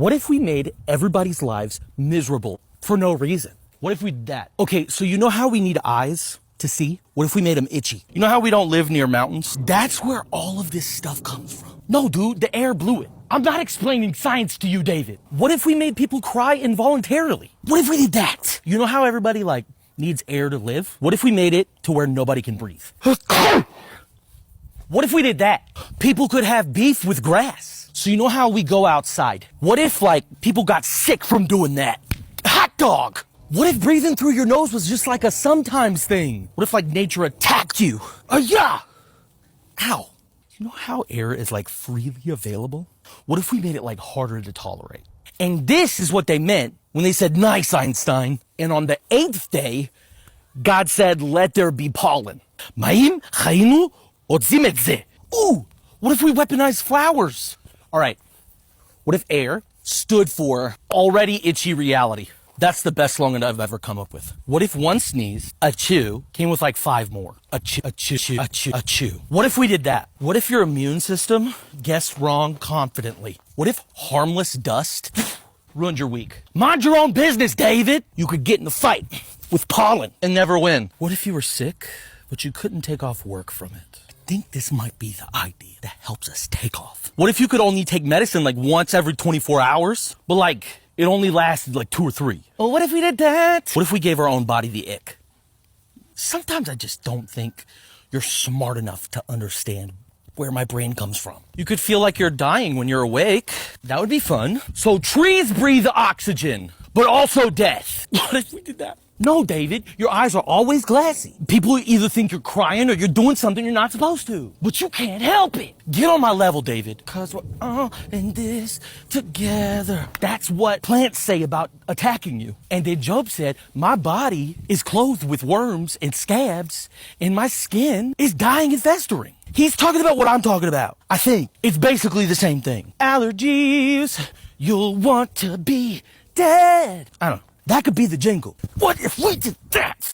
What if we made everybody's lives miserable for no reason? What if we did that? Okay, so you know how we need eyes to see? What if we made them itchy? You know how we don't live near mountains? That's where all of this stuff comes from. No, dude, the air blew it. I'm not explaining science to you, David. What if we made people cry involuntarily? What if we did that? You know how everybody, needs air to live? What if we made it to where nobody can breathe? What if we did that? People could have beef with grass. So you know how we go outside? What if, people got sick from doing that? Hot dog! What if breathing through your nose was just like a sometimes thing? What if, nature attacked you? Yeah! Ow! You know how air is, freely available? What if we made it, harder to tolerate? And this is what they meant when they said, nice, Einstein. And on the 8th day, God said, let there be pollen. Ma'im, chayinu, otzimetze. Ooh, what if we weaponized flowers? All right, what if air stood for already itchy reality? That's the best slogan I've ever come up with. What if one sneeze, achoo, came with 5 more? Achoo, achoo, achoo, achoo. What if we did that? What if your immune system guessed wrong confidently? What if harmless dust ruined your week? Mind your own business, David. You could get in a fight with pollen and never win. What if you were sick, but you couldn't take off work from it? I think this might be the idea that helps us take off. What if you could only take medicine once every 24 hours, but it only lasted 2 or 3? Well, what if we did that? What if we gave our own body the ick? Sometimes I just don't think you're smart enough to understand where my brain comes from. You could feel like you're dying when you're awake. That would be fun. So trees breathe oxygen, but also death. What if we did that? No, David, your eyes are always glassy. People either think you're crying or you're doing something you're not supposed to. But you can't help it. Get on my level, David, because we're all in this together. That's what plants say about attacking you. And then Job said, my body is clothed with worms and scabs, and my skin is dying and festering. He's talking about what I'm talking about. I think it's basically the same thing. Allergies, you'll want to be dead. I don't know. That could be the jingle. What if we did that?